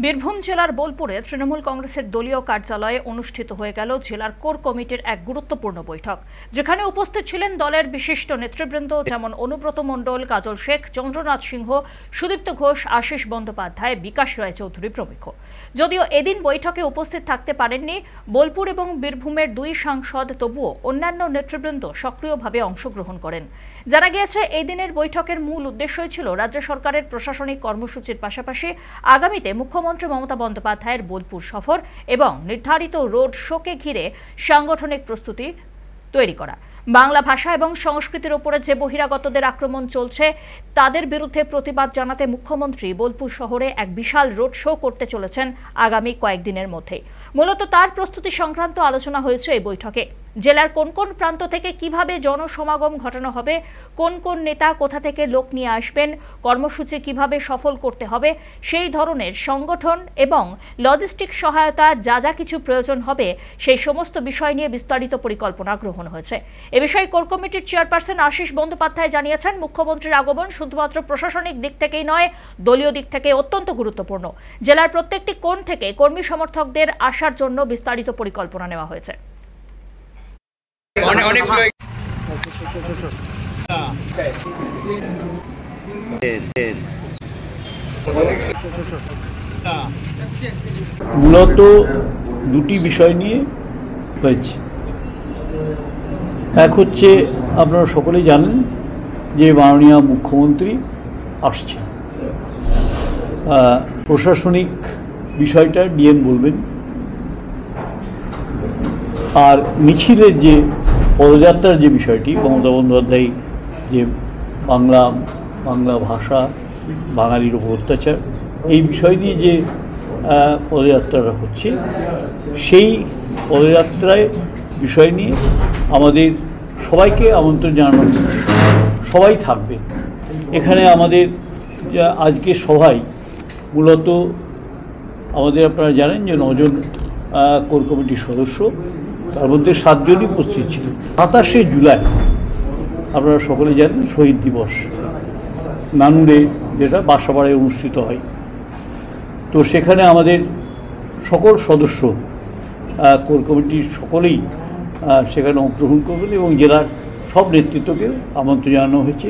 বীরভূম জেলার বোলপুরে তৃণমূল কংগ্রেসের দলীয় কার্যালয়ে অনুষ্ঠিত হয়ে গেল জেলার কোর কমিটির এক গুরুত্বপূর্ণ বৈঠক, যেখানে উপস্থিত ছিলেন দলের বিশিষ্ট নেতৃবৃন্দ যেমন অনুব্রত মণ্ডল, কাজল শেখ, চন্দ্রনাথ সিংহ, সুদীপ্ত ঘোষ, আশিস বন্দ্যোপাধ্যায়, বিকাশ রায়চৌধুরী প্রমুখ। যদিও এদিন বৈঠকে উপস্থিত থাকতে পারেননি বোলপুর এবং বীরভূমের দুই সাংসদ, তবুও অন্যান্য নেতৃবৃন্দ সক্রিয়ভাবে অংশগ্রহণ করেন। জানা গিয়েছে, এই দিনের বৈঠকের মূল উদ্দেশ্যই ছিল রাজ্য সরকারের প্রশাসনিক কর্মসূচির পাশাপাশি আগামীতে মুখ্যমন্ত্রী মমতা বন্দ্যোপাধ্যায়ের বোলপুর সফর এবং নির্ধারিত রোড শোকে ঘিরে সাংগঠনিক প্রস্তুতি তৈরি করা। বাংলা ভাষা এবং সংস্কৃতির উপরে যে বহিরাগতদের আক্রমণ চলছে তাদের বিরুদ্ধে প্রতিবাদ জানাতে মুখ্যমন্ত্রী বোলপুর শহরে এক বিশাল রোড শো করতে চলেছেন আগামী কয়েকদিনের মধ্যেই। মূলত তার প্রস্তুতি সংক্রান্ত আলোচনা হয়েছে এই বৈঠকে। জেলার কোন কোন প্রান্ত থেকে কিভাবে জনসমাগম ঘটানো হবে, কোন কোন নেতা কোথা থেকে লোক নিয়ে আসবেন, কর্মসূচি কিভাবে সফল করতে হবে, সেই ধরনের সংগঠন এবং লজিস্টিক সহায়তা যা যা কিছু প্রয়োজন হবে সেই সমস্ত বিষয় নিয়ে বিস্তারিত পরিকল্পনা গ্রহণ হয়েছে। এ বিষয়ে কোর কমিটির চেয়ারপারসন আশিস বন্দ্যোপাধ্যায় জানিয়েছেন, মুখ্যমন্ত্রীর আগমন শুধুমাত্র প্রশাসনিক দিক থেকেই নয়, দলীয় দিক থেকে অত্যন্ত গুরুত্বপূর্ণ। জেলার প্রত্যেকটি কোণ থেকে কর্মী সমর্থকদের আসার জন্য বিস্তারিত পরিকল্পনা নেওয়া হয়েছে। মূলত দুটি বিষয় নিয়ে হয়েছে। এক হচ্ছে, আপনারা সকলেই জানেন যে মাননীয় মুখ্যমন্ত্রী আসছে। প্রশাসনিক বিষয়টা ডিএম বলবেন, আর মিছিলের যে পদযাত্রার যে বিষয়টি, মমতা বন্দ্যোপাধ্যায় যে বাংলা ভাষা, বাঙালির উপর অত্যাচার, এই বিষয় নিয়ে যে পদযাত্রাটা হচ্ছে, সেই পদযাত্রায় বিষয় নিয়ে আমাদের সবাইকে আমন্ত্রণ জানানো হচ্ছে। সবাই থাকবে এখানে। আমাদের আজকে সভায় মূলত আমাদের, আপনারা জানেন যে 9 জন কোর কমিটির সদস্য, তার মধ্যে 7 জনই উপস্থিত ছিলেন। 27শে জুলাই আপনারা সকলে জানেন শহীদ দিবস, নানুরে, যেটা বাসাবাড়ায় অনুষ্ঠিত হয়। তো সেখানে আমাদের সকল সদস্য, কোর কমিটির সকলেই সেখানে অংশগ্রহণ করবেন এবং জেলার সব নেতৃত্বকে আমন্ত্রণ জানানো হয়েছে।